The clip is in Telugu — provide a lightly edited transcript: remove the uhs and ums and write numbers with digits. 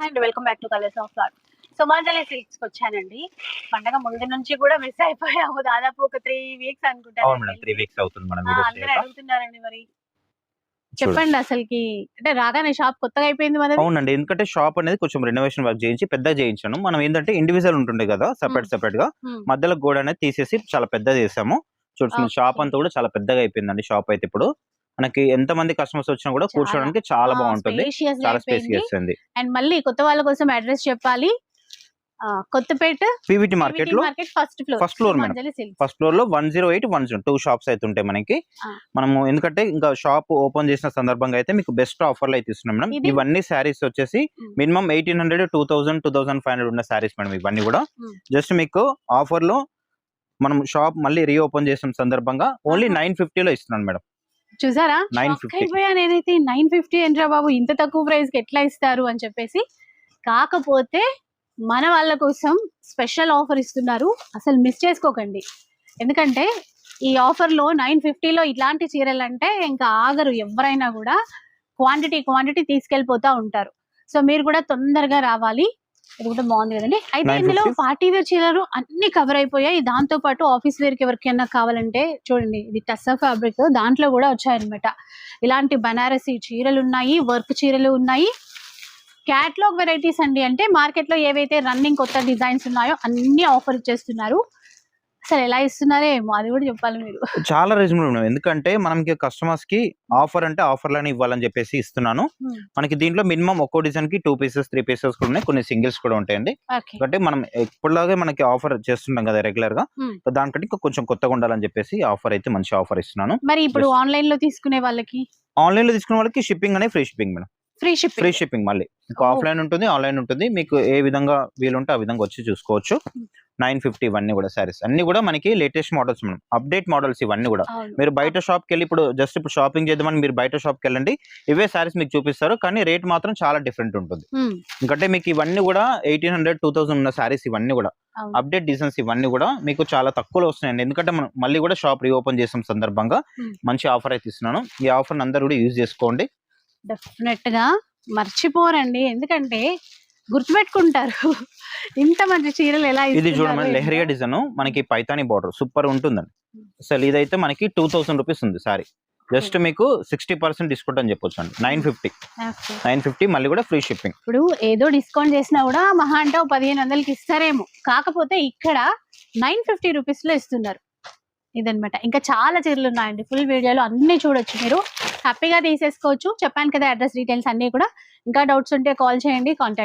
And welcome back to colours of flower. Sumanjali silks కి వచ్చానండి. పండగ ముందు నుంచి కూడా మిస్ అయిపోయాము, దాదాపు ఒక 3 వీక్స్ అనుకుంటాను. అవును మేడం, 3 వీక్స్ అవుతుంది మనం వీడియోస్ అందరూ చేయక. అడుగుతున్నారండి. మరి చెప్పండి అసలుకి, అంటే రాగానే షాప్ కొత్తగా అయిపోయింది మనది. అవునండి, ఎందుకంటే షాప్ అనేది కొంచెం రెనోవేషన్ వర్క్ చేయించి పెద్దగా చేయించాను. మనం ఏంటంటే ఇండివిజువల్ ఉంటుండే కదా, సెపరేట్ గా మధ్యలో గోడ అనేది తీసేసి చాలా పెద్దగా చేసాము. చూడండి, షాప్ అంతా కూడా చాలా పెద్దగా అయిపోయిందండి. షాప్ అయితే ఇప్పుడు మనకి ఎంత మంది కస్టమర్స్ వచ్చినా కూడా కూర్చోడానికి చాలా బాగుంటుంది, చాలా స్పేసియస్ అండి. అండ్ మళ్ళీ కొత్త వాళ్ళ కోసం అడ్రస్ చెప్పాలి. కొత్తపేట పీవీటీ మార్కెట్ లో first floor madam. First floor లో 108, 102 షాప్స్ అయితే ఉంటాయి మనకి. మనము ఎందుకంటే ఇంకా షాప్ ఓపెన్ చేసిన సందర్భంగా అయితే మీకు బెస్ట్ ఆఫర్లు అయితే ఇస్తున్నాం మేడం. ఇవన్నీ శారీస్ వచ్చేసి మినిమం 1800, 2000, 2500 ఉన్న శారీస్ మేడం. ఇవన్నీ కూడా జస్ట్ మీకు ఆఫర్ లో మనం షాప్ మళ్ళీ రీఓపెన్ చేసిన సందర్భంగా ఓన్లీ 950 లో ఇస్తున్నాను మేడం. చూసారా, 950 నేనైతే 950 ఏంట్రా బాబు, ఇంత తక్కువ ప్రైస్ కి ఎట్లా ఇస్తారు అని చెప్పేసి. కాకపోతే మన వాళ్ళ కోసం స్పెషల్ ఆఫర్ ఇస్తున్నారు, అసలు మిస్ చేసుకోకండి. ఎందుకంటే ఈ ఆఫర్ లో 950లో ఇట్లాంటి చీరలు అంటే ఇంకా ఆగరు, ఎవరైనా కూడా క్వాంటిటీ తీసుకెళ్లిపోతా ఉంటారు. సో మీరు కూడా తొందరగా రావాలి. ఇది కూడా బాగుంది కదండి. అయితే ఇందులో పార్టీ వేర్ చీరలు అన్ని కవర్ అయిపోయాయి. దాంతో పాటు ఆఫీస్ వేర్ కి ఎవరికైనా కావాలంటే చూడండి, ఇది టస్సా ఫ్యాబ్రిక్, దాంట్లో కూడా వచ్చాయన్నమాట. ఇలాంటి బనారసి చీరలు ఉన్నాయి, వర్క్ చీరలు ఉన్నాయి, క్యాట్లాగ్ వెరైటీస్ అండి. అంటే మార్కెట్ లో ఏవైతే రన్నింగ్ కొత్త డిజైన్స్ ఉన్నాయో అన్ని ఆఫర్ ఇచ్చేస్తున్నారు. అసలు ఎలా ఇస్తున్నారేమో అది కూడా చెప్పాలి మీరు. చాలా రీజనబుల్ ఉన్నాం, ఎందుకంటే మనకి కస్టమర్స్ కి ఆఫర్ అంటే ఆఫర్లని ఇవ్వాలని చెప్పేసి ఇస్తున్నాను. మనకి దీంట్లో మినిమం ఒక్కో డిజైన్ కి 2 పీసెస్ 3 పీసెస్ కూడా ఉన్నాయి, కొన్ని సింగిల్స్ కూడా ఉంటాయండి. అంటే మనం ఎప్పుడులాగే మనకి ఆఫర్ చేస్తుంటాం కదా రెగ్యులర్ గా, దానికంటే కొంచెం కొత్తగా ఉండాలని చెప్పేసి ఆఫర్ అయితే మంచి ఆఫర్ ఇస్తున్నాను. మరి ఇప్పుడు ఆన్లైన్ లో తీసుకునే వాళ్ళకి, షిప్పింగ్ అనేది free shipping madam. Free shipping మళ్ళీ ఆఫ్లైన్ ఉంటుంది, ఆన్లైన్ ఉంటుంది. మీకు ఏ విధంగా వీలుంటే ఆ విధంగా వచ్చి చూసుకోవచ్చు. 950 ఇవన్నీ కూడా సారీస్ అన్ని కూడా మనకి latest models madam, update models ఇవన్నీ కూడా. మీరు బయట షాప్ కి వెళ్ళి ఇప్పుడు షాపింగ్ చేద్దామని మీరు బయట షాప్ కి వెళ్ళండి, ఇవే సారీస్ మీకు చూపిస్తారు, కానీ రేట్ మాత్రం చాలా డిఫరెంట్ ఉంటుంది. ఎందుకంటే మీకు ఇవన్నీ కూడా 1800, 2000 ఉన్న సారీస్ ఇవన్నీ కూడా అప్డేట్ డిజైన్స్ ఇవన్నీ కూడా మీకు చాలా తక్కువలో వస్తున్నాయండి. ఎందుకంటే మనం మళ్ళీ కూడా షాప్ రీఓపెన్ చేసిన సందర్భంగా మంచి ఆఫర్ అయితే ఇస్తున్నాను. ఈ ఆఫర్ అందరూ కూడా యూజ్ చేసుకోండి, డెఫినెట్ గా మర్చిపోరండి. ఎందుకంటే గుర్తుపెట్టుకుంటారు ఇంత మంచి చీరలు ఎలా. ఇది చూడమని లెహరియా డిజైన్, మనకి పైతాని బార్డర్ సూపర్ ఉంటుందండి. అసలు ఇదైతే మనకి 2000 రూపీస్ ఉంది సారీ. జస్ట్ మీకు 60% డిస్కౌంట్ అని చెప్పొచ్చు అండి. 950 మళ్ళీ కూడా ఫ్రీ షిప్పింగ్. ఇప్పుడు ఏదో డిస్కౌంట్ చేసినా కూడా మహా అంటే 1500కి ఇస్తారేమో, కాకపోతే ఇక్కడ 950 రూపీస్ లో ఇస్తున్నారు. ఇదనమాట. ఇంకా చాలా చీరలు ఉన్నాయండి, ఫుల్ వీడియోలో అన్ని చూడొచ్చు, మీరు హ్యాపీగా తీసేసుకోవచ్చు. చెప్పాను కదా అడ్రస్ డీటెయిల్స్ అన్ని కూడా. ఇంకా డౌట్స్ ఉంటే కాల్ చేయండి, కాంటాక్ట్